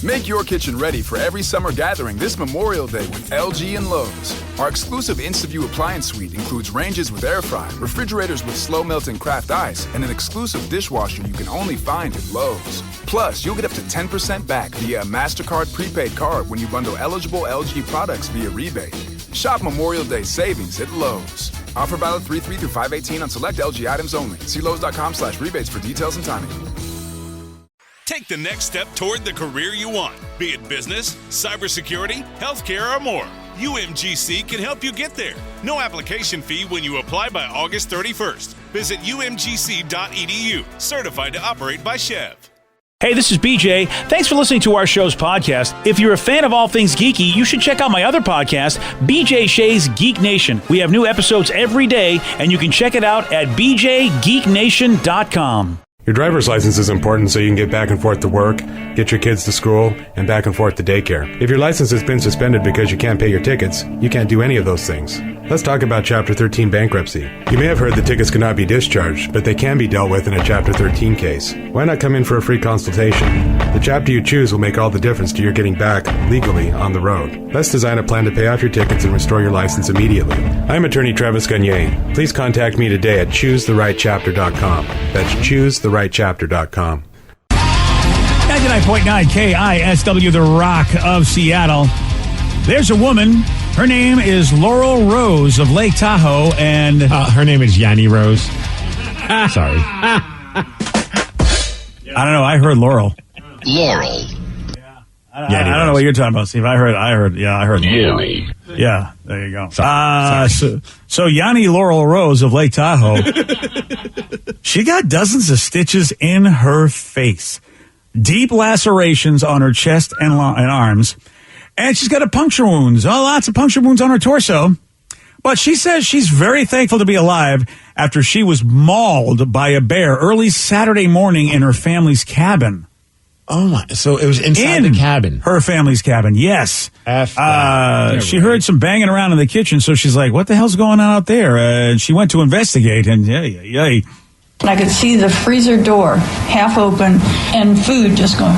Make your kitchen ready for every summer gathering this Memorial Day with LG and Lowe's. Our exclusive InstaView appliance suite includes ranges with air fry, refrigerators with slow melting craft ice, and an exclusive dishwasher you can only find at Lowe's. Plus, you'll get up to 10% back via a MasterCard prepaid card when you bundle eligible LG products via rebate. Shop Memorial Day savings at Lowe's. Offer valid 3/3 through 5/18 on select LG items only. See Lowe's.com/rebates for details and timing. Take the next step toward the career you want, be it business, cybersecurity, healthcare, or more. UMGC can help you get there. No application fee when you apply by August 31st. Visit umgc.edu, certified to operate by Chev. Hey, this is BJ. Thanks for listening to our show's podcast. If you're a fan of all things geeky, you should check out my other podcast, BJ Shea's Geek Nation. We have new episodes every day, and you can check it out at bjgeeknation.com. Your driver's license is important so you can get back and forth to work, get your kids to school, and back and forth to daycare. If your license has been suspended because you can't pay your tickets, you can't do any of those things. Let's talk about Chapter 13 bankruptcy. You may have heard that tickets cannot be discharged, but they can be dealt with in a Chapter 13 case. Why not come in for a free consultation? The chapter you choose will make all the difference to your getting back legally on the road. Let's design a plan to pay off your tickets and restore your license immediately. I'm attorney Travis Gagne. Please contact me today at choosetherightchapter.com. That's choosetherightchapter.com. 99.9 KISW, the Rock of Seattle. There's a woman. Her name is Laurel Rose of Lake Tahoe, and her name is Yanni Rose. Sorry. I don't know. I heard Laurel. Laurel. I don't know what you're talking about, Steve. I heard. Yanni. Yeah, there you go. So Yanni Laurel Rose of Lake Tahoe, she got dozens of stitches in her face, deep lacerations on her chest and arms, and she's got puncture wounds. Lots of puncture wounds on her torso. But she says she's very thankful to be alive after she was mauled by a bear early Saturday morning in her family's cabin. Oh my! So it was inside the cabin. Her family's cabin, yes. She heard some banging around in the kitchen, so she's like, "What the hell's going on out there?" And she went to investigate, and yay. I could see the freezer door half open and food just going.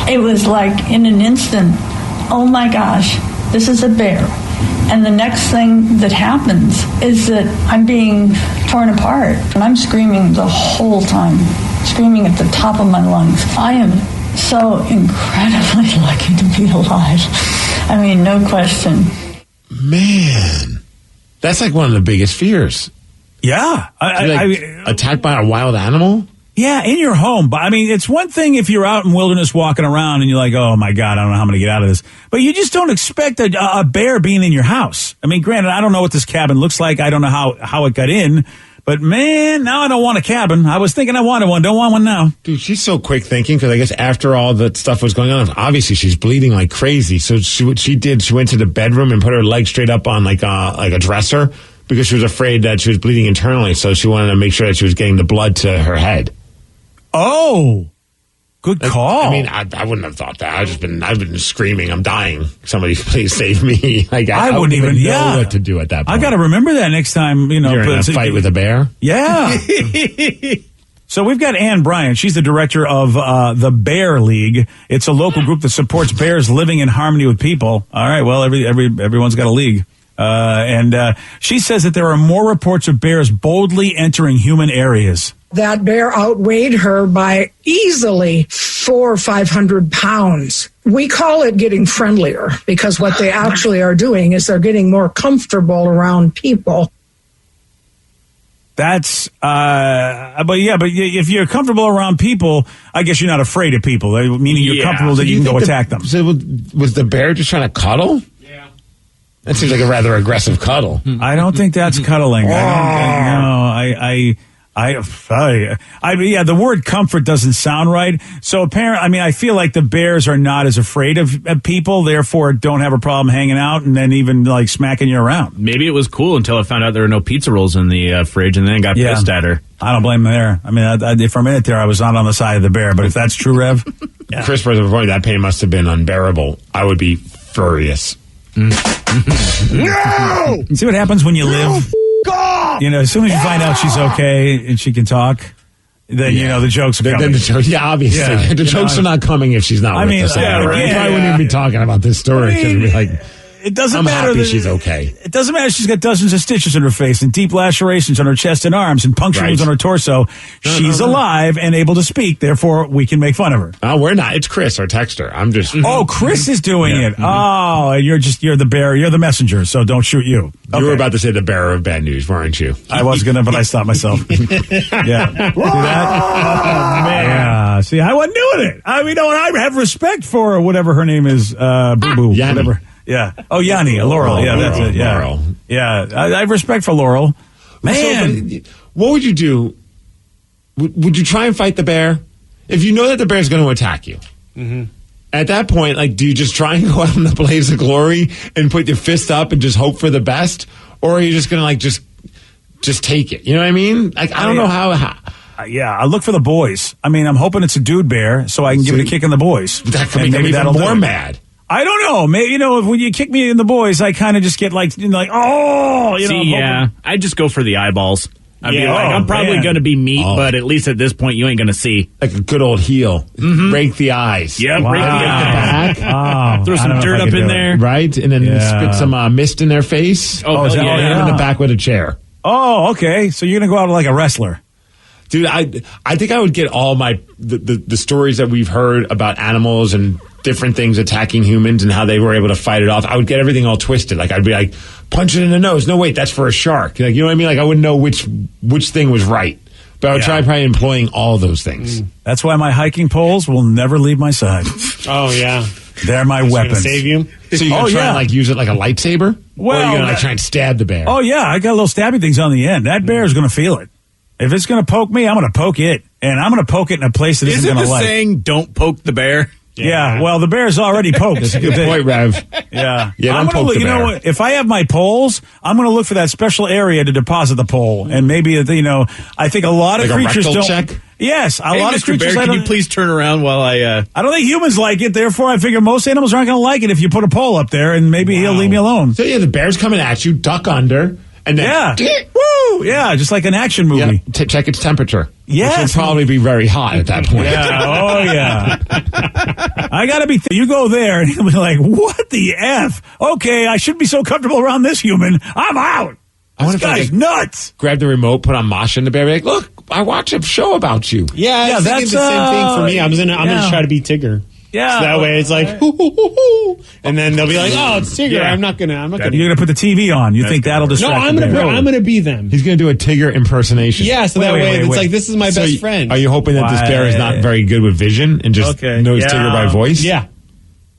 It was like in an instant. Oh my gosh, this is a bear. And the next thing that happens is that I'm being torn apart, and I'm screaming the whole time. Screaming at the top of my lungs. I am so incredibly lucky to be alive. I mean, no question. Man, that's like one of the biggest fears. Yeah. Attacked by a wild animal? Yeah, in your home. But I mean, it's one thing if you're out in wilderness walking around and you're like, oh my God, I don't know how I'm going to get out of this. But you just don't expect a bear being in your house. I mean, granted, I don't know what this cabin looks like. I don't know how it got in. But, man, now I don't want a cabin. I was thinking I wanted one. Don't want one now. Dude, she's so quick thinking because I guess after all that stuff was going on, obviously she's bleeding like crazy. So what she did, she went to the bedroom and put her leg straight up on like a dresser because she was afraid that she was bleeding internally. So she wanted to make sure that she was getting the blood to her head. Oh, good call. I mean, I wouldn't have thought that. I've been screaming, I'm dying. Somebody please save me. Like I wouldn't even know what to do at that point. I got to remember that next time, you're in a fight with a bear. Yeah. So we've got Ann Bryant. She's the director of the Bear League. It's a local group that supports bears living in harmony with people. All right. Well, everyone's got a league. And she says that there are more reports of bears boldly entering human areas. That bear outweighed her by easily 400 or 500 pounds. We call it getting friendlier because what they actually are doing is they're getting more comfortable around people. That's, but if you're comfortable around people, I guess you're not afraid of people, meaning you're comfortable that you can go attack them. So was the bear just trying to cuddle? Yeah. That seems like a rather aggressive cuddle. I don't think that's cuddling. The word comfort doesn't sound right. So I feel like the bears are not as afraid of people, therefore don't have a problem hanging out and then even like smacking you around. Maybe it was cool until I found out there were no pizza rolls in the fridge and then got pissed at her. I don't blame them there. I mean, if for a minute there, I was not on the side of the bear, but if that's true, Rev. Yeah. Chris, before that pain must have been unbearable. I would be furious. No! See what happens when you live? God! As soon as you find out she's okay and she can talk, then you know the jokes are coming. Then the joke, obviously. Yeah, the jokes are not coming if she's not with us. Yeah, We probably wouldn't even be talking about this story because we'd be like, it doesn't I'm matter. happy she's okay. It doesn't matter. She's got dozens of stitches in her face and deep lacerations on her chest and arms and puncture wounds on her torso. She's alive and able to speak. Therefore, we can make fun of her. Oh, we're not. It's Chris, our texter. I'm just. Oh, Chris is doing it. Oh, and you're the bearer. You're the messenger. So don't shoot you. Okay. You were about to say the bearer of bad news, weren't you? I was gonna, but I stopped myself. Yeah. See that? Oh, man. Yeah. See, I wasn't doing it. I mean, I have respect for whatever her name is. Boo Boo. Whatever. Yeah. Oh, Yanni, Laurel. Yeah, that's it. Yeah. Laurel. Yeah. I have respect for Laurel. Man. So, what would you do? Would you try and fight the bear? If you know that the bear is going to attack you. Mm-hmm. At that point, like, do you just try and go out in the blaze of glory and put your fist up and just hope for the best? Or are you just going to, like, just take it? You know what I mean? Like, I don't know how yeah, I look for the boys. I mean, I'm hoping it's a dude bear so I can give it a kick in the boys. That could make me even more mad. I don't know. Maybe, when you kick me in the boys, I kind of just get like, oh, I'd just go for the eyeballs. I'd be like, I'm probably going to be meat, but at least at this point, you ain't going to see. Like a good old heel. Mm-hmm. Break the eyes. Yeah, break the eyes. Throw some dirt up in there. Right? And then spit some mist in their face. Oh, yeah. In the back with a chair. Oh, okay. So you're going to go out like a wrestler. Dude, I think I would get all the stories that we've heard about animals and different things attacking humans and how they were able to fight it off. I would get everything all twisted. Like, I'd be like, punch it in the nose. No, wait, that's for a shark. Like, you know what I mean? Like, I wouldn't know which thing was right. But I would try probably employing all those things. That's why my hiking poles will never leave my side. Oh, yeah. They're my weapons. Save you? So you're going to try and, like, use it like a lightsaber? Well, or are you going to, like, try and stab the bear? Oh, yeah. I got little stabby things on the end. That bear is going to feel it. If it's going to poke me, I'm going to poke it. And I'm going to poke it in a place that isn't going to like. Isn't the saying, don't poke the bear? Yeah, well, the bear's already poked. That's a good point, Rev. Yeah. I'm gonna look, know what? If I have my poles, I'm going to look for that special area to deposit the pole. And maybe, I think a lot of creatures don't. Check? Yes, a lot of Mr. creatures. Bear, can you please turn around while I don't think humans like it. Therefore, I figure most animals aren't going to like it if you put a pole up there, and maybe he'll leave me alone. So, the bear's coming at you, duck under, and then. Woo! Yeah, just like an action movie. Yeah, check its temperature. Yes. Which will probably be very hot at that point. Yeah, oh, yeah. I got to be, you go there, and he'll be like, what the F? Okay, I shouldn't be so comfortable around this human. I'm out. This guy's nuts. Grab the remote, put on Masha and the bear, be like, look, I watch a show about you. Yeah, that's the same thing for me. I'm gonna try to be Tigger. Yeah. So that way it's like, hoo, hoo, hoo, hoo. And then they'll be like, oh, it's Tigger. Yeah. I'm not gonna. You're gonna put the TV on. You think that'll distract? No, I'm gonna be them. He's gonna do a Tigger impersonation. Yeah, so that way it's like, this is my best friend. Are you hoping that this bear is not very good with vision and just knows Tigger by voice? Yeah.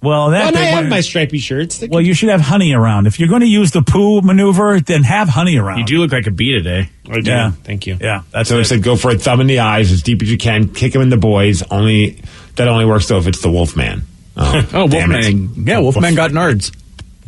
Well, I have my stripy shirts. Well, you should have honey around. If you're going to use the poo maneuver, then have honey around. You do look like a bee today. I do. Yeah. Thank you. Yeah. That's so it said go for a thumb in the eyes as deep as you can. Kick him in the boys. That only works though if it's the Wolfman. Oh, Wolfman. Yeah, Wolfman got nards.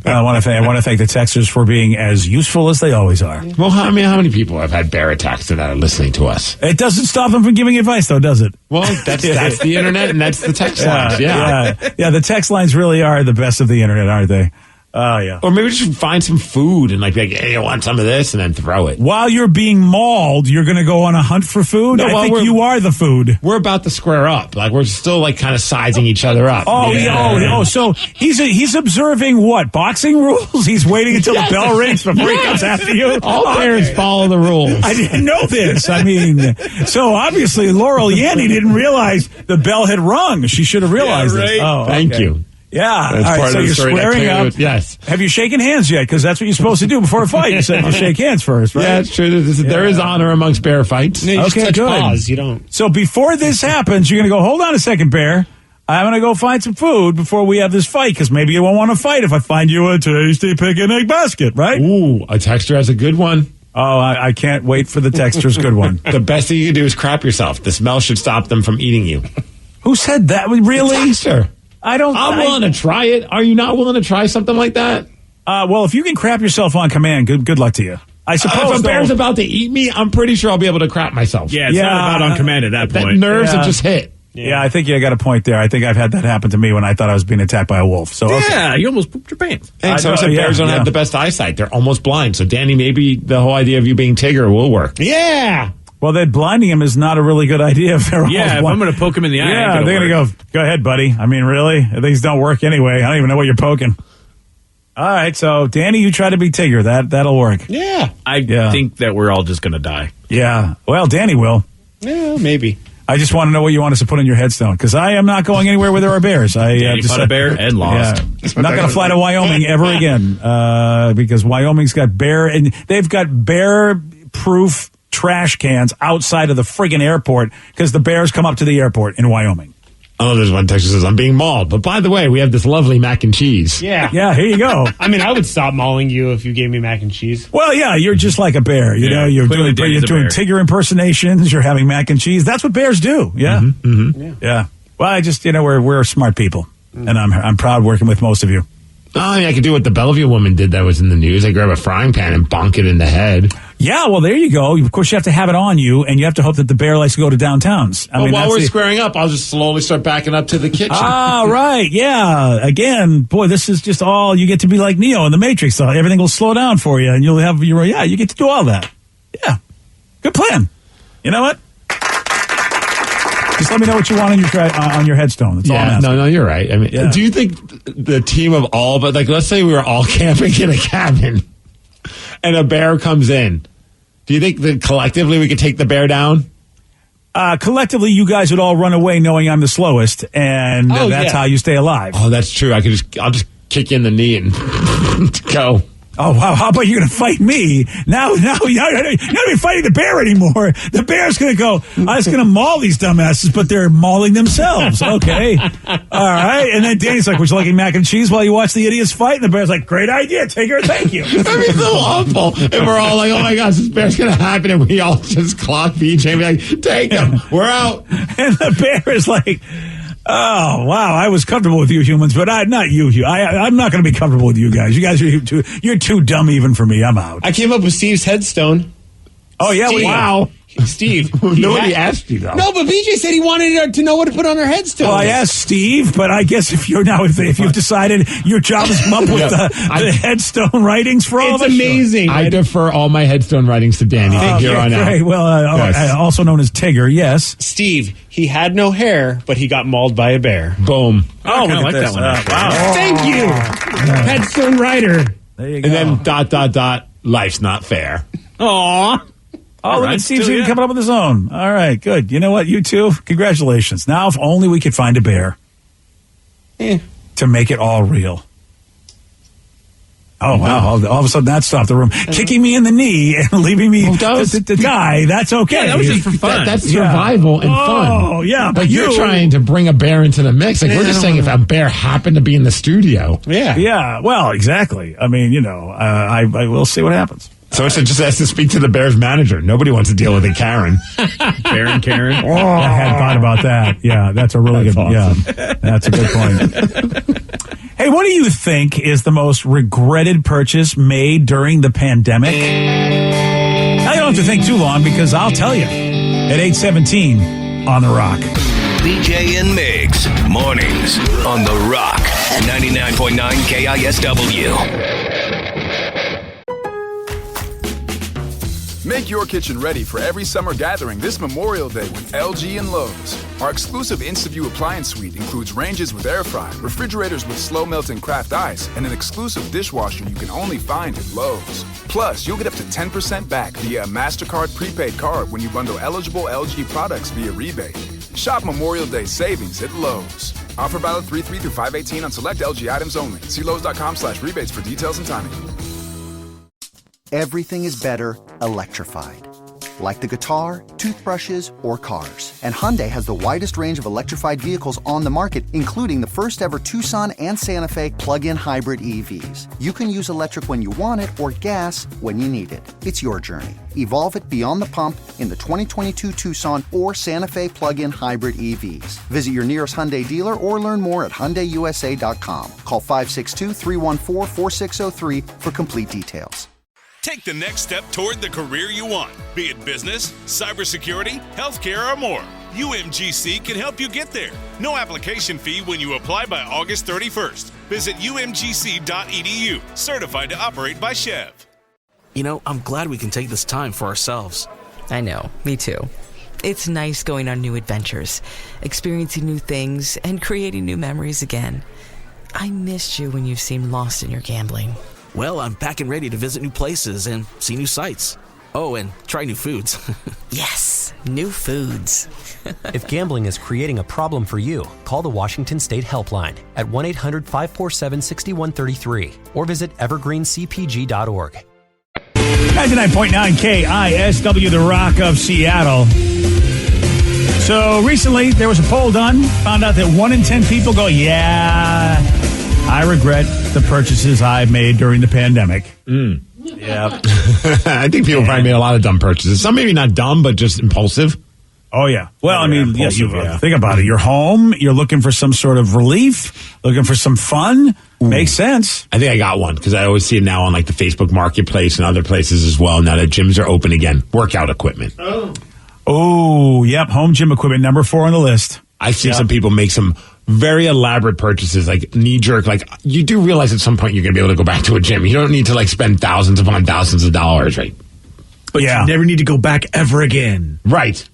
I want to thank the texters for being as useful as they always are. Well, how many people have had bear attacks that are listening to us? It doesn't stop them from giving advice, though, does it? Well, that's the internet, and that's the text lines. Yeah. The text lines really are the best of the internet, aren't they? Oh, yeah. Or maybe just find some food and be like, hey, I want some of this, and then throw it. While you're being mauled, you're going to go on a hunt for food? No, I think you are the food. We're about to square up. Like, we're still, kind of sizing each other up. Oh, so he's observing what? Boxing rules? He's waiting until the bell rings before he comes after you? All bears follow the rules. I didn't know this. I mean, so obviously Laurel Yanni didn't realize the bell had rung. She should have realized this. Oh, Thank you. Yeah. That's all right, so you're squaring up. Yes. Have you shaken hands yet? Because that's what you're supposed to do before a fight. You said you shake hands first, right? Yeah, it's true. There is honor amongst bear fights. No, you just touch good. paws. You don't. So before this happens, you're going to go, hold on a second, Bear. I'm going to go find some food before we have this fight, because maybe you won't want to fight if I find you a tasty picnic basket, right? Ooh, a texter has a good one. Oh, I can't wait for the texter's good one. The best thing you can do is crap yourself. The smell should stop them from eating you. Who said that? Really? The texter. I'm willing to try it. Are you not willing to try something like that? Well, if you can crap yourself on command, good luck to you. I suppose if a bear's about to eat me, I'm pretty sure I'll be able to crap myself. Yeah, it's not about on command at that point. That nerves have just hit. Yeah, I think you got a point there. I think I've had that happen to me when I thought I was being attacked by a wolf. So yeah, you almost pooped your pants. And so bears don't have the best eyesight. They're almost blind. So, Danny, maybe the whole idea of you being Tigger will work. Yeah. Well, that blinding him is not a really good idea if they're all if I'm going to poke him in the eye. Yeah, they're going to go ahead, buddy. I mean, really? These don't work anyway. I don't even know what you're poking. All right, so Danny, you try to be Tigger. That'll work. Yeah. I think that we're all just going to die. Yeah. Well, Danny will. Yeah, maybe. I just want to know what you want us to put on your headstone, because I am not going anywhere where there are bears. Danny fought a bear and lost. Yeah. I'm not going to fly to Wyoming ever again, because Wyoming's got they've got bear-proof trash cans outside of the friggin' airport because the bears come up to the airport in Wyoming. Oh, there's one text that says, I'm being mauled. But by the way, we have this lovely mac and cheese. Yeah. Yeah, here you go. I mean, I would stop mauling you if you gave me mac and cheese. Well, yeah, you're just like a bear. You know, you're doing Tigger impersonations. You're having mac and cheese. That's what bears do. Yeah. Yeah. Well, I just, we're smart people. And I'm proud working with most of you. Oh, I mean, I could do what the Bellevue woman did that was in the news. I grab a frying pan and bonk it in the head. Yeah, well, there you go. Of course, you have to have it on you, and you have to hope that the bear likes to go to downtowns. Well, while we're squaring up, I'll just slowly start backing up to the kitchen. Ah, right, yeah. Again, boy, this is just all, you get to be like Neo in the Matrix. So everything will slow down for you, and you'll have you get to do all that. Yeah, good plan. You know what? Just let me know what you want on your headstone. That's all I'm asking. No, you're right. I mean, do you think the team of all, but like, let's say we were all camping in a cabin and a bear comes in. Do you think that collectively we could take the bear down? Collectively, you guys would all run away knowing I'm the slowest, and that's how you stay alive. Oh, that's true. I'll just kick you in the knee and go. Oh, wow. How about you're going to fight me? Now you're not going to be fighting the bear anymore. The bear's going to go, I was going to maul these dumbasses, but they're mauling themselves. Okay. All right. And then Danny's like, would you like mac and cheese while you watch the idiots fight? And the bear's like, great idea. Tigger, thank you. That'd be so awful. And we're all like, oh my gosh, this bear's going to happen. And we all just clock BJ and be like, take him. We're out. And the bear is like, oh, wow, I was comfortable with you humans, but not you. I'm not going to be comfortable with you guys. You guys are you're too dumb even for me. I'm out. I came up with Steve's headstone. Oh, yeah? Wow. Steve. Nobody asked you, though. No, but BJ said he wanted to know what to put on her headstone. Well, I asked Steve, but I guess if you've decided your job is come up with the headstone writings for all of us. It's amazing. I defer all my headstone writings to Danny from here on out. Well, also known as Tigger, yes. Steve, he had no hair, but he got mauled by a bear. Boom. Oh, I like that one. Wow. Thank you. Headstone writer. There you go. And then ... life's not fair. Aw. Oh, look at Steve's even coming up with his own. All right, good. You know what? You two, congratulations. Now, if only we could find a bear to make it all real. Oh, wow. All of a sudden, that stopped the room. Kicking me in the knee and leaving me to die, that's okay. Yeah, that was just for fun. That's survival and fun. Oh, yeah. But you're trying to bring a bear into the mix. Like, we're just saying if a bear happened to be in the studio. Yeah. Yeah, well, exactly. I mean, I will see what happens. So it just has to speak to the Bears manager. Nobody wants to deal with a Karen. Baron Karen. Oh, I hadn't thought about that. Yeah, that's a really good awesome. Yeah, that's a good point. Hey, what do you think is the most regretted purchase made during the pandemic? Now, you don't have to think too long because I'll tell you at 8:17 on The Rock. BJ and Migs, mornings on The Rock, 99.9 KISW. Make your kitchen ready for every summer gathering this Memorial Day with LG and Lowe's. Our exclusive InstaView appliance suite includes ranges with air fry, refrigerators with slow melting craft ice, and an exclusive dishwasher you can only find at Lowe's. Plus, you'll get up to 10% back via a MasterCard prepaid card when you bundle eligible LG products via rebate. Shop Memorial Day savings at Lowe's. Offer valid 3/3 through 5/18 on select LG items only. See Lowe's.com/rebates for details and timing. Everything is better electrified. Like the guitar, toothbrushes, or cars. And Hyundai has the widest range of electrified vehicles on the market, including the first ever Tucson and Santa Fe plug-in hybrid EVs. You can use electric when you want it or gas when you need it. It's your journey. Evolve it beyond the pump in the 2022 Tucson or Santa Fe plug-in hybrid EVs. Visit your nearest Hyundai dealer or learn more at HyundaiUSA.com. Call 562-314-4603 for complete details. Take the next step toward the career you want, be it business, cybersecurity, healthcare, or more. UMGC can help you get there. No application fee when you apply by August 31st. Visit umgc.edu, certified to operate by Chev. I'm glad we can take this time for ourselves. I know, me too. It's nice going on new adventures, experiencing new things, and creating new memories again. I missed you when you seemed lost in your gambling. Well, I'm back and ready to visit new places and see new sights. Oh, and try new foods. Yes, new foods. If gambling is creating a problem for you, call the Washington State Helpline at 1-800-547-6133 or visit evergreencpg.org. 99.9 KISW, the Rock of Seattle. So recently, there was a poll done, found out that 1 in 10 people go, yeah, I regret the purchases I made during the pandemic. Yeah. I think people probably made a lot of dumb purchases. Some maybe not dumb, but just impulsive. Oh, yeah. Well, I mean, think about it. You're home. You're looking for some sort of relief, looking for some fun. Makes sense. I think I got one because I always see it now on like the Facebook Marketplace and other places as well. Now that gyms are open again, workout equipment. Oh, yep. Home gym equipment, number 4 on the list. I see some people make some very elaborate purchases, like knee jerk. Like you do realize at some point you're going to be able to go back to a gym. You don't need to like spend thousands upon thousands of dollars, right? But you never need to go back ever again. Right.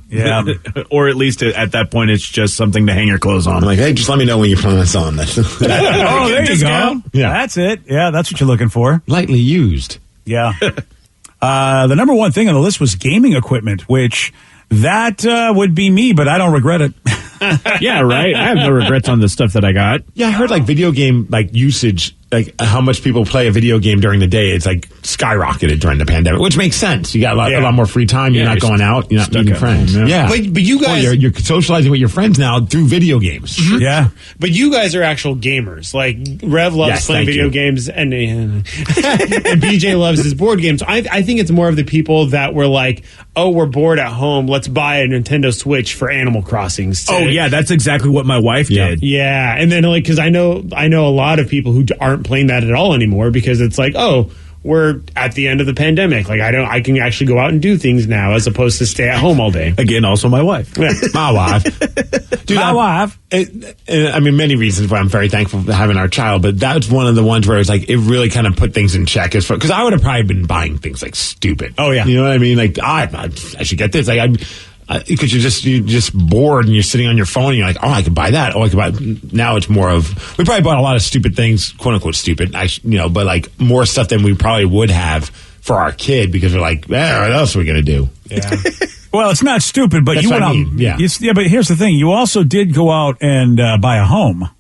Yeah. Or at least at that point, it's just something to hang your clothes on. I'm like, hey, just let me know when you plan on selling this. Oh, there you go. Yeah. That's it. Yeah, that's what you're looking for. Lightly used. Yeah. The number 1 thing on the list was gaming equipment, which that would be me, but I don't regret it. Yeah, right. I have no regrets on the stuff that I got. Yeah, I heard like video game like usage, like how much people play a video game during the day. It's like skyrocketed during the pandemic, which makes sense. You got a lot more free time. You're not going out. You're not meeting friends. Yeah. But you guys, you're socializing with your friends now through video games. Mm-hmm. Yeah. But you guys are actual gamers. Like Rev loves playing video games, and BJ loves his board games. I think it's more of the people that were like, oh, we're bored at home. Let's buy a Nintendo Switch for Animal Crossing. Oh yeah, that's exactly what my wife did. Yeah, and then like because I know a lot of people who aren't playing that at all anymore because it's like, oh, we're at the end of the pandemic. Like I can actually go out and do things now as opposed to stay at home all day. Again, also my wife. Yeah. My wife. Dude, my wife. I mean, many reasons why I'm very thankful for having our child, but that's one of the ones where it's like it really kind of put things in check as far because I would have probably been buying things like stupid. Oh yeah, you know what I mean? Like I should get this. Like because you're just bored and you're sitting on your phone and you're like, oh, I could buy that. Oh, I could buy. Now it's more of we probably bought a lot of stupid things, quote unquote stupid. But like more stuff than we probably would have for our kid because we're like, what else are we gonna do? Yeah. Well, it's not stupid, but that's you went out. Yeah. But here's the thing: you also did go out and buy a home.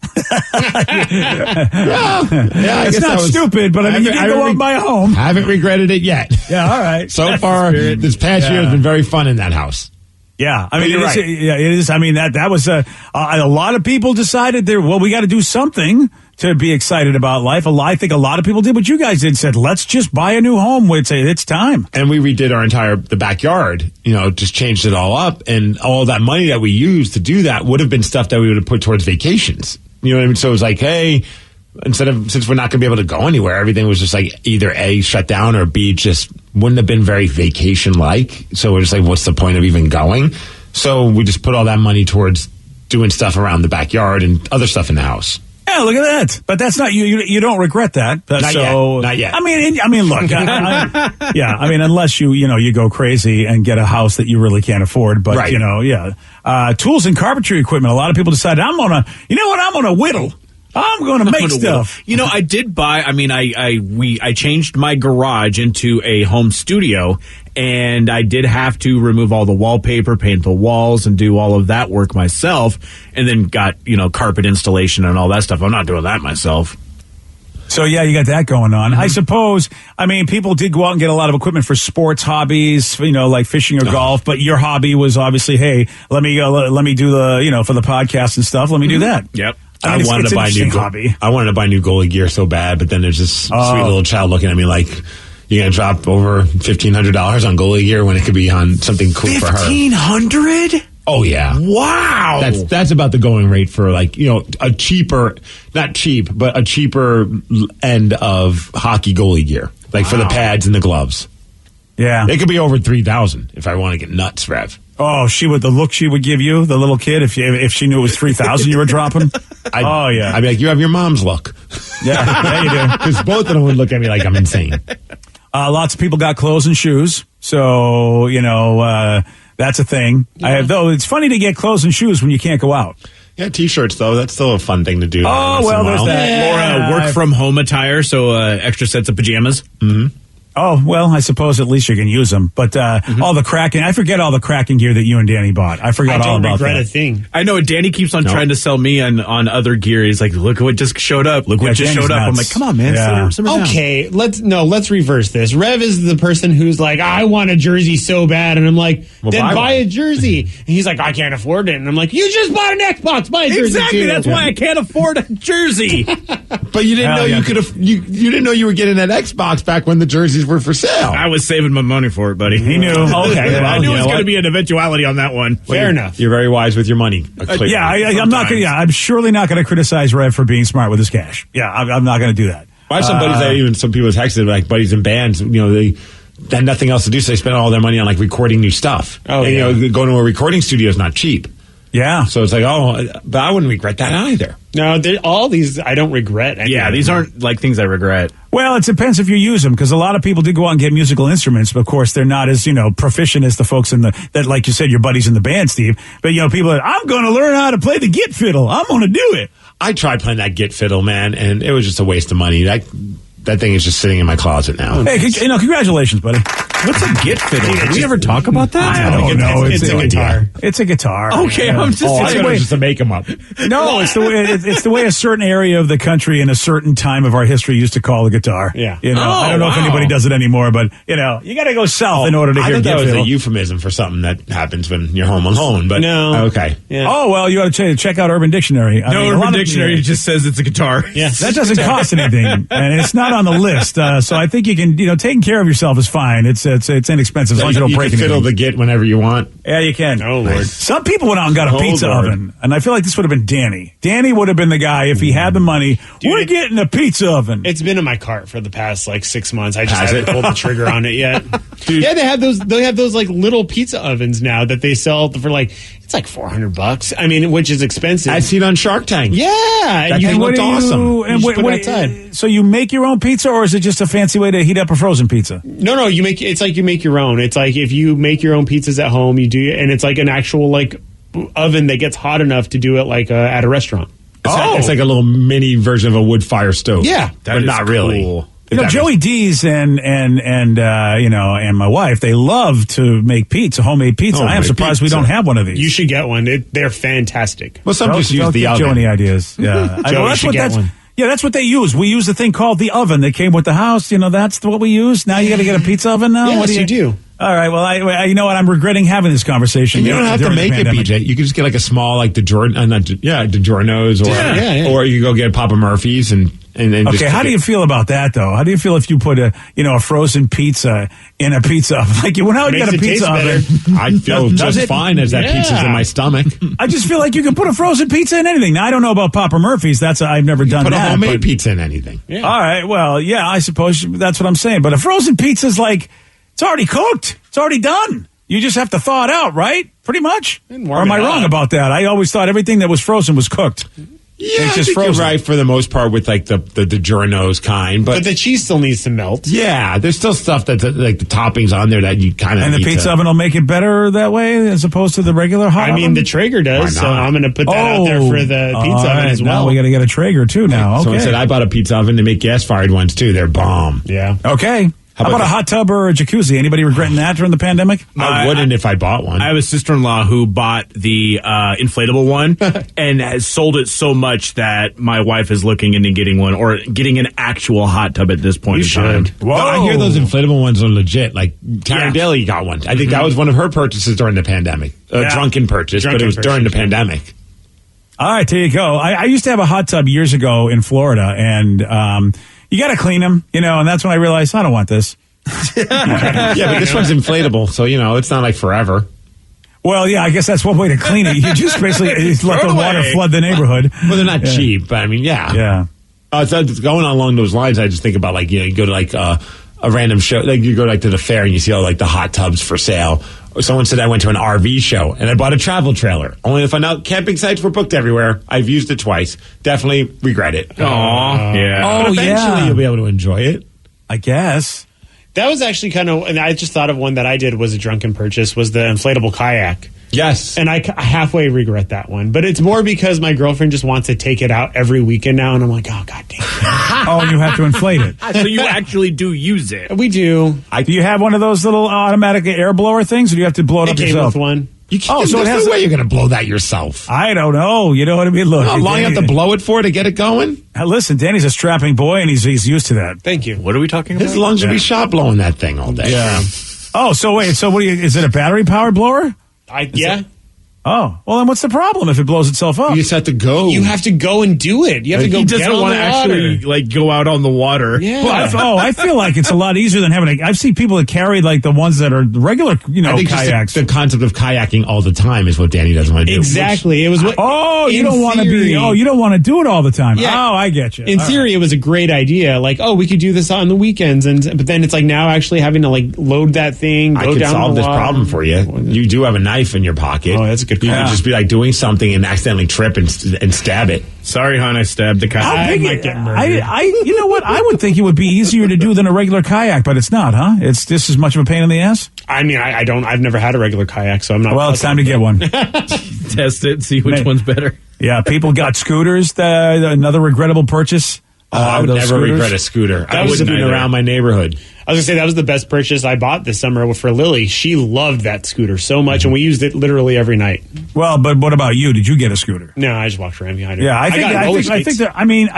It's not stupid, but I mean, you did go out and buy a home. I haven't regretted it yet. Yeah, all right. So far, this past year has been very fun in that house. Yeah, I mean, it is. I mean, that was a lot of people decided we got to do something to be excited about life. I think a lot of people did what you guys did, said, let's just buy a new home. We'd say it's time. And we redid the backyard, just changed it all up. And all that money that we used to do that would have been stuff that we would have put towards vacations. You know what I mean? So it was like, hey, since we're not going to be able to go anywhere, everything was just like either A, shut down, or B, just wouldn't have been very vacation-like. So we're just like, what's the point of even going? So we just put all that money towards doing stuff around the backyard and other stuff in the house. Yeah, look at that. But that's not you don't regret that. Not yet. I mean, look. Unless you go crazy and get a house that you really can't afford. But right. Tools and carpentry equipment. A lot of people decided I'm gonna whittle. I'm going to make stuff. I did buy. I mean, I changed my garage into a home studio, and I did have to remove all the wallpaper, paint the walls, and do all of that work myself. And then got carpet installation and all that stuff. I'm not doing that myself. So yeah, you got that going on. I suppose. I mean, people did go out and get a lot of equipment for sports hobbies, like fishing or golf. But your hobby was obviously, hey, let me do the for the podcast and stuff. Let me do that. Yep. I wanted to buy new goalie gear so bad, but then there's this sweet little child looking at me like, you're going to drop over $1,500 on goalie gear when it could be on something cool for her. $1,500? Oh, yeah. Wow. That's about the going rate for a cheaper, not cheap, but a cheaper end of hockey goalie gear, for the pads and the gloves. Yeah. It could be over $3,000 if I want to get nuts, Rev. Oh, the look she would give you, the little kid, if she knew it was $3,000 you were dropping. Yeah. I'd be like, you have your mom's look. Yeah, you do. Because both of them would look at me like I'm insane. Lots of people got clothes and shoes. So, that's a thing. Yeah. Though it's funny to get clothes and shoes when you can't go out. Yeah, T-shirts, though. That's still a fun thing to do. Oh, well, there's that. Or work from home attire, so extra sets of pajamas. Mm-hmm. Oh, well, I suppose at least you can use them. But all the cracking, I forget all the cracking gear that you and Danny bought. I forgot all about that. I don't regret a thing. I know Danny keeps on trying to sell me on other gear. He's like, look at what just showed up. Look what just showed up. I'm like, come on, man. Simmer down. Okay, let's reverse this. Rev is the person who's like, I want a jersey so bad. And I'm like, then buy a jersey. And he's like, I can't afford it. And I'm like, you just bought an Xbox. Buy a jersey. Exactly. Too. That's why I can't afford a jersey. But you didn't know you could have. You didn't know you were getting that Xbox back when the jerseys were for sale. I was saving my money for it, buddy. He knew. Okay, I knew it was what? going to be an eventuality on that one. Fair enough. You're very wise with your money. I'm not going. Yeah, I'm surely not going to criticize Rev for being smart with his cash. Yeah, I'm not going to do that. I have some buddies that even some people texted, like buddies in bands, they had nothing else to do, so they spent all their money on like recording new stuff. Oh, and, going to a recording studio is not cheap. Yeah. So it's like, but I wouldn't regret that either. No, all these I don't regret. Yeah, these aren't like things I regret. Well, it depends if you use them, because a lot of people do go out and get musical instruments, but of course they're not as proficient as the folks that like you said, your buddies in the band, Steve. But people are, I'm going to learn how to play the git fiddle. I'm going to do it. I tried playing that git fiddle, man, and it was just a waste of money. That thing is just sitting in my closet now. Hey, congratulations, buddy. What's a git fiddle? Did we ever talk about that? I don't know. It's a guitar. It's a guitar. Okay, I'm just. Just to make them up. No, it's the way a certain area of the country in a certain time of our history used to call a guitar. Yeah. I don't know if anybody does it anymore, but you got to go south in order to hear I thought that git was fiddle. a euphemism for something that happens when you're home alone. But no. Okay. Yeah. Oh well, you ought to check out Urban Dictionary. Urban Dictionary just says it's a guitar. Yes. That doesn't cost anything, and it's not on the list. So I think you can, taking care of yourself is fine. It's inexpensive. As long as you don't break can anything. fiddle the git whenever you want. Yeah, you can. Oh, Lord. Some people went out and got a pizza Lord. oven, and I feel like this would have been Danny. Danny would have been the guy if he had the money. We're getting a pizza oven. It's been in my cart for the past 6 months. I just haven't pulled the trigger on it yet. Yeah, they have those little pizza ovens now that they sell for it's like $400. I mean, which is expensive. I've seen on Shark Tank. Yeah, That thing looked awesome. And put it outside. So you make your own pizza, or is it just a fancy way to heat up a frozen pizza? No, you make your own. It's like if you make your own pizzas at home, you do, and it's like an actual oven that gets hot enough to do it at a restaurant. It's like a little mini version of a wood fire stove. Yeah, but not really. Cool. Joey D's and my wife, they love to make homemade pizza. I am surprised we don't have one of these. You should get one. They're fantastic. Well, some just use the oven. Joe any ideas? Yeah, Joey should get one. Yeah, that's what they use. We use the thing called the oven that came with the house. That's what we use. Now you got to get a pizza oven now? Yes, you do. All right. Well, I you know what? I'm regretting having this conversation. You don't have to make it, BJ. You can just get a small DiGiorno's, or you go get Papa Murphy's and okay. How do you feel about that though? How do you feel if you put a frozen pizza in a pizza oven? When I would get a pizza oven, I feel just fine as that pizza's in my stomach. I just feel like you can put a frozen pizza in anything. Now I don't know about Papa Murphy's. I've never done that. Put a homemade pizza in anything. Yeah. All right. Well, yeah, I suppose that's what I'm saying. But a frozen pizza is it's already cooked. It's already done. You just have to thaw it out, right? Pretty much. Or am I wrong about that? I always thought everything that was frozen was cooked. Yeah, I think you're right for the most part with the DiGiorno's kind, but the cheese still needs to melt. Yeah, there's still stuff that's the toppings on there that you kind of. And the pizza oven will make it better that way as opposed to the regular hot oven? The Traeger does, so I'm going to put that out there for the pizza oven as well. Now we got to get a Traeger too. Now, okay. Someone said I bought a pizza oven. They make gas fired ones too. They're bomb. Yeah. Okay. How about a hot tub or a jacuzzi? Anybody regretting that during the pandemic? I wouldn't if I bought one. I have a sister-in-law who bought the inflatable one and has sold it so much that my wife is looking into getting one or getting an actual hot tub at this point in time. Whoa. No, I hear those inflatable ones are legit. Like Karen Daly got one. I think that was one of her purchases during the pandemic. A drunken purchase, but it was during the pandemic. All right, there you go. I used to have a hot tub years ago in Florida, and you got to clean them, and that's when I realized I don't want this. Yeah, but this one's inflatable, so it's not like forever. Well, yeah, I guess that's one way to clean it. You just basically let the water flood the neighborhood. Well, they're not cheap, but I mean, yeah. So going along those lines, I just think about you go to a random show, you go to the fair and you see all the hot tubs for sale. Someone said I went to an RV show and I bought a travel trailer. Only to find out camping sites were booked everywhere. I've used it twice. Definitely regret it. Aww. But eventually you'll be able to enjoy it. I guess. That was actually kind of, and I just thought of one that I did was a drunken purchase, was the inflatable kayak. Yes. And I halfway regret that one. But it's more because my girlfriend just wants to take it out every weekend now. And I'm like, oh, God damn it. Oh, you have to inflate it. So you actually do use it. We do. Do you have one of those little automatic air blower things, or do you have to blow it up came yourself? with one. You can't, so it has no way you're going to blow that yourself. I don't know. You know what I mean? Look, How long you have to blow it for to get it going? Listen, Danny's a strapping boy, and he's used to that. Thank you. What are we talking about? His lungs would be shot blowing that thing all day. Yeah. Oh, so wait. So what? Is it a battery powered blower? Yeah. Oh, well, then what's the problem if it blows itself up? You just have to go. You have to go and do it. You have to go He get doesn't on want to the water. actually go out on the water. Yeah. Well, I feel like it's a lot easier than having I've seen people that carry like the ones that are regular, I think kayaks. the concept of kayaking all the time is what Danny doesn't want to do. Exactly. It was what. You don't want to be. Oh, you don't want to do it all the time. Yeah. Oh, I get you. In theory, it was a great idea. Like, oh, we could do this on the weekends, but then it's like now actually having to load that thing. Go I could down solve the this water. problem for you. You do have a knife in your pocket. Oh, that's a good You call. could just be doing something and accidentally trip and stab it. Sorry, hon, I stabbed the kayak. How I big might get murdered. you know what? I would think it would be easier to do than a regular kayak, but it's not, huh? It's just as much of a pain in the ass. I mean, I don't. I've never had a regular kayak, so I'm not. Well, it's time to get one. Test it, see which one's better. Yeah, people got scooters. Another regrettable purchase. I would those never scooters. regret a scooter. I was wouldn't the- even around my neighborhood. I was gonna say that was the best purchase I bought this summer for Lily. She loved that scooter so much, and we used it literally every night. Well, but what about you? Did you get a scooter? No, I just walked around behind her. Yeah, I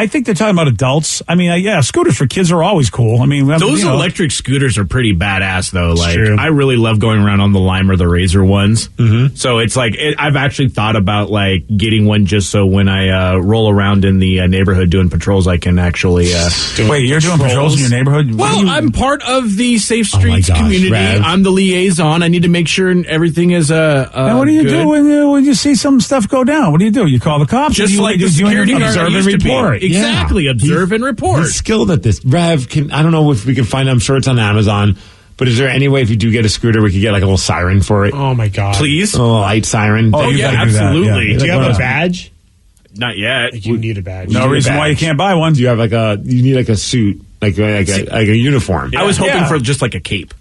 think they're talking about adults. I mean, scooters for kids are always cool. I mean, Those electric scooters are pretty badass, though. Like, true. I really love going around on the Lime or the Razor ones. Mm-hmm. So it's like I've actually thought about getting one just so when I roll around in the neighborhood doing patrols, I can actually. Wait, you're doing patrols in your neighborhood? Well, I'm part of the Safe Streets gosh, community. Rev. I'm the liaison. I need to make sure everything is And what do you do when you see some stuff go down? What do you do? You call the cops? Just Or like do the you security guard observe and used to be. report. Exactly, Yeah. observe and report. He's skilled at this. Rev, I don't know if we can find it. I'm sure it's on Amazon. But is there any way if you do get a scooter, we could get a little siren for it? Oh my god! Please? A little light siren. Oh, Oh, you yeah, gotta do that, absolutely. yeah. Do you have a Like, badge? Not yet. You need a badge. No reason why you can't buy one. Do you have you need a suit, like a uniform? I was hoping Yeah. for just like a cape.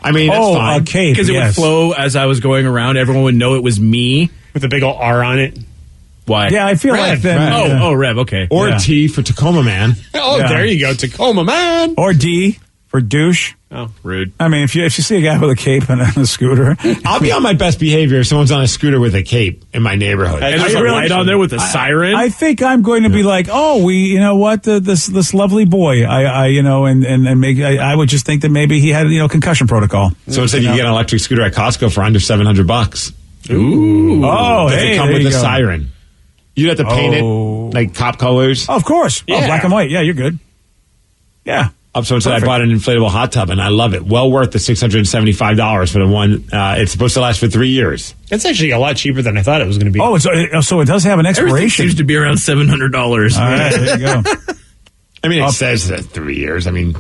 I mean, that's fine. a cape. Because it would flow as I was going around. Everyone would know it was me. with a big old R on it. Why? Yeah, I feel Rev, like then. Rev, okay. Or Yeah. T for Tacoma Man. Oh, Yeah. there you go, Tacoma man. Or D for douche. Oh, Rude. I mean, if you see a guy with a cape and a scooter, I'll be on my best behavior if someone's on a scooder with a cape in my neighborhood. And there's a light on there with a siren. I think I'm going to be like, you know what, this lovely boy, I would just think that maybe he had concussion protocol. So instead, you can get an electric scooter at Costco for under $700. Ooh. Oh, Does hey, it come there with you a go. siren? You'd have to paint Oh. it like cop colors. Oh, of course. Oh, Yeah. black and white. Yeah, you're good. Yeah. So instead, I Perfect. bought an inflatable hot tub, and I love it. Well worth the $675 for the one. It's supposed to last for 3 years. that's actually a lot cheaper than I thought it was going to be. Oh, so it does have an Everything expiration. seems to be around $700. All right, there you go. I mean, it says 3 years. I mean,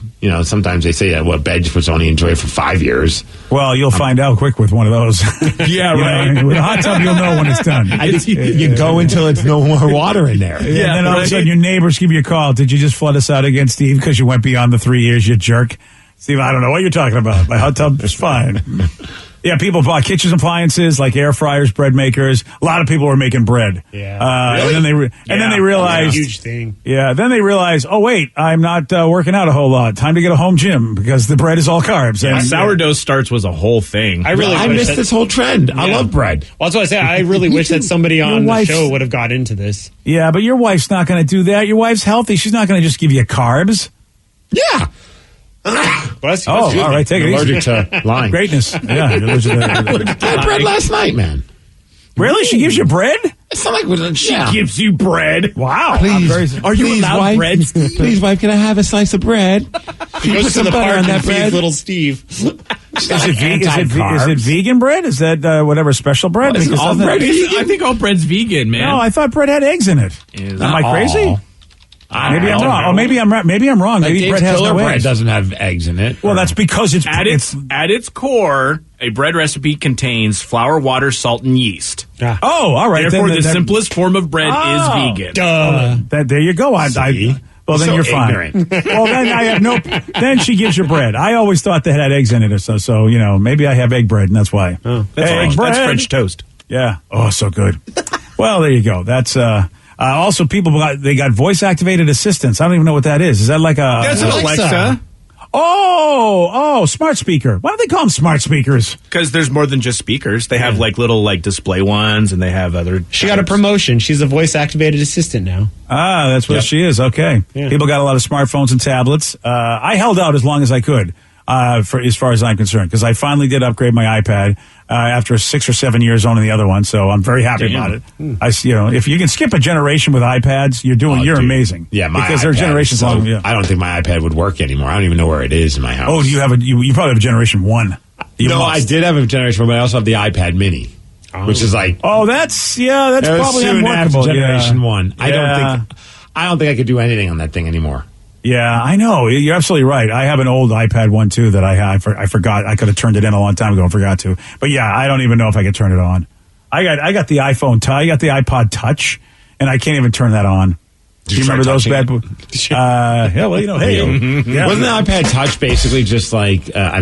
sometimes they say that bed you're supposed to only enjoy for 5 years. Well, you'll find out quick with one of those. Yeah, You right. know, with a hot tub, you'll know when it's done. I think you go until it's no more water in there. And then all of a right. sudden, your neighbors give you a call. Did you just flood us out again, Steve, because you went beyond the 3 years, you jerk? Steve, I don't know what you're talking about. My hot tub is fine. Yeah, people bought kitchen appliances like air fryers, bread makers. A lot of people were making bread. Yeah. And then they realized, huge thing. Yeah, then they realized, oh wait, I'm not working out a whole lot. Time to get a home gym because the bread is all carbs. Yeah, And sourdough starts was a whole thing. I really I wish missed that- this whole trend. I Yeah. love bread. Well, that's what I say. I really wish that somebody Your on the wife's- show would have got into this. yeah, but your wife's not going to do that. Your wife's healthy. She's not going to just give you carbs. Yeah. Bless you. Oh, Excuse all me. right, take it Allergic easy. to lying. Greatness. Yeah. I had bread last night, man. Really? She gives you bread? It's not like She gives you bread. Wow. Please, Are you please, allowed wife, bread? Please, wife, can I have a slice of bread? He goes to some the butter park on and that feeds bread? little Steve. Is it vegan bread? Is that whatever special bread? Well, isn't Because all doesn't bread that- I think all bread's vegan, man. No, I thought bread had eggs in it. Am I crazy? Maybe I'm wrong. Oh, maybe I'm right. Maybe I'm wrong. Like Maybe Dave's bread has Killer no bread eggs. doesn't have eggs in it. Well, that's because it's At its core, a bread recipe contains flour, water, salt, and yeast. Oh, all right. Therefore, Then the simplest form of bread is vegan. Duh. there you go. I Well, then So you're fine. ignorant. Well, then I have no. Then she gives you bread. I always thought they had eggs in it or so. So maybe I have egg bread, and that's why. Oh, egg bread. That's French toast. Yeah. Oh, so good. Well, there you go. That's also people got voice activated assistants. I don't even know what that is. Is that like a? That's an Alexa. Oh, smart speaker. Why do they call them smart speakers? Because there's more than just speakers. They have like little display ones, and they have other. She got a promotion. She's a voice activated assistant now. Ah, that's what she is. Okay. Yeah. People got a lot of smartphones and tablets. I held out as long as I could, for as far as I'm concerned, because I finally did upgrade my iPad after 6 or 7 years owning the other one. So I'm very happy about it. If you can skip a generation with iPads, you're amazing. Yeah, because they're generations long. Yeah. I don't think my iPad would work anymore. I don't even know where it is in my house. Oh, do you have you probably have a generation 1. I did have a generation 1, but I also have the iPad Mini, which is like that's probably soon after unworkable. generation 1. Yeah. I don't think I could do anything on that thing anymore. Yeah, I know. You're absolutely right. I have an old iPad 1 too that I forgot. I could have turned it in a long time ago and forgot to. But yeah, I don't even know if I could turn it on. I got the iPhone Touch. I got the iPod Touch, and I can't even turn that on. Do you remember those bad? Yeah, well, hey, yeah. Wasn't the iPad Touch basically just like an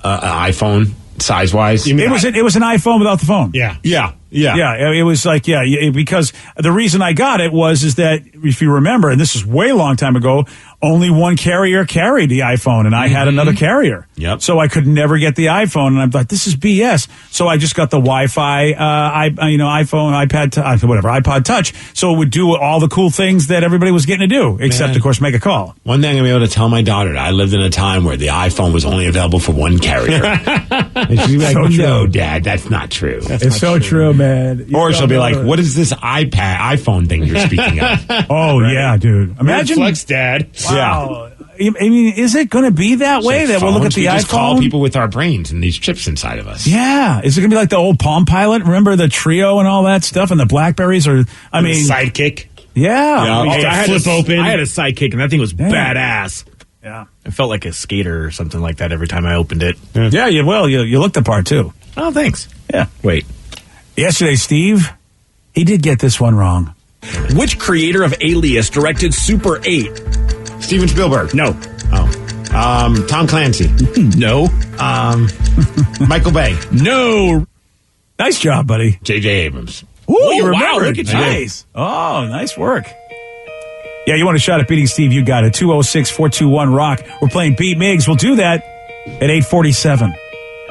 iPhone size wise? It was an iPhone without the phone. Yeah. It was like, because the reason I got it is that, if you remember, and this is way long time ago, only one carrier carried the iPhone, and I had another carrier. Yep. So I could never get the iPhone, and I'm like, this is BS. So I just got the Wi-Fi, iPhone, iPod Touch. So it would do all the cool things that everybody was getting to do, except, of course, make a call. One thing I'm going to be able to tell my daughter that I lived in a time where the iPhone was only available for one carrier. And she'll be like, no, Dad, that's not true. It's so true, man. Or she'll be like, what is this iPhone thing you're speaking of? Oh, yeah, dude. Imagine. Flex, Dad. Wow. I mean, is it going to be that way that we'll look at the iPhone? Just call people with our brains and these chips inside of us. Yeah. Is it going to be like the old Palm Pilot? Remember the Trio and all that stuff and the Blackberries? Sidekick. Yeah. I had flip open. I had a Sidekick, and that thing was badass. Yeah. It felt like a skater or something like that every time I opened it. Yeah, you looked the part, too. Oh, thanks. Yeah. Wait. Yesterday, Steve, he did get this one wrong. Which creator of Alias directed Super 8? Steven Spielberg. No. Oh. Tom Clancy. No. Michael Bay. No. Nice job, buddy. J.J. Abrams. Ooh, you wow, remembered. look at you. Nice. Oh, nice work. Yeah, you want a shot at beating Steve, you got it. 206-421-ROCK. We're playing Beat Migs. We'll do that at 8:47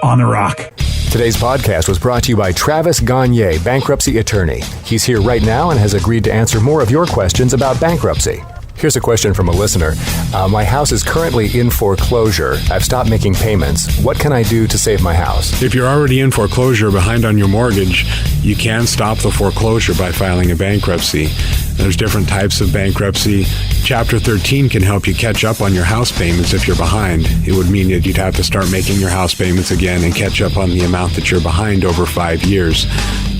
on The Rock. Today's podcast was brought to you by Travis Gagne, bankruptcy attorney. He's here right now and has agreed to answer more of your questions about bankruptcy. Here's a question from a listener. My house is currently in foreclosure. I've stopped making payments. What can I do to save my house? If you're already in foreclosure behind on your mortgage, you can stop the foreclosure by filing a bankruptcy. There's different types of bankruptcy. Chapter 13 can help you catch up on your house payments if you're behind. It would mean that you'd have to start making your house payments again and catch up on the amount that you're behind over 5 years.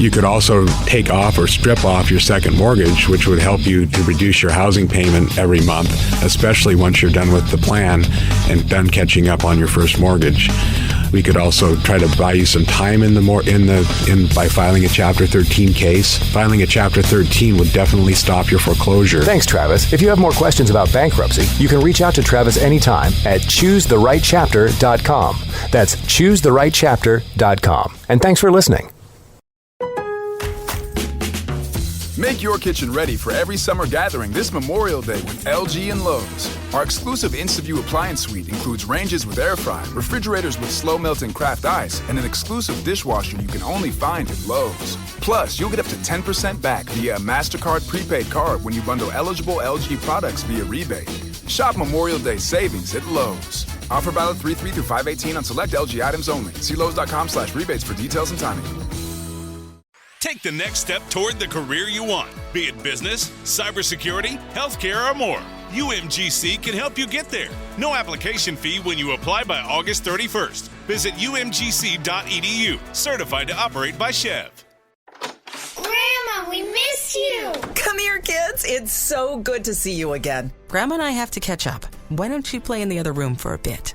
You could also take off or strip off your second mortgage, which would help you to reduce your housing payment every month, especially once you're done with the plan and done catching up on your first mortgage. We could also try to buy you some time by filing a Chapter 13 case. Filing a Chapter 13 would definitely stop your foreclosure. Thanks, Travis. If you have more questions about bankruptcy, you can reach out to Travis anytime at choosetherightchapter.com. That's choosetherightchapter.com. And thanks for listening. Make your kitchen ready for every summer gathering this Memorial Day with LG and Lowe's. Our exclusive InstaView appliance suite includes ranges with air fry, refrigerators with slow melting craft ice, and an exclusive dishwasher you can only find at Lowe's. Plus, you'll get up to 10% back via a MasterCard prepaid card when you bundle eligible LG products via rebate. Shop Memorial Day savings at Lowe's. Offer valid 3/3 through 5/18 on select LG items only. See Lowe's.com/rebates for details and timing. Take the next step toward the career you want, be it business, cybersecurity, healthcare, or more. UMGC can help you get there. No application fee when you apply by August 31st. Visit umgc.edu, certified to operate by Chev. Grandma, we miss you. Come here, kids. It's so good to see you again. Grandma and I have to catch up. Why don't you play in the other room for a bit?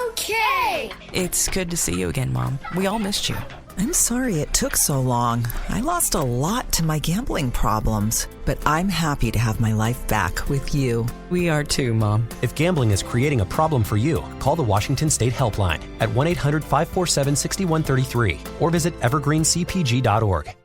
Okay. It's good to see you again, Mom. We all missed you. I'm sorry it took so long. I lost a lot to my gambling problems, but I'm happy to have my life back with you. We are too, Mom. If gambling is creating a problem for you, call the Washington State Helpline at 1-800-547-6133 or visit evergreencpg.org.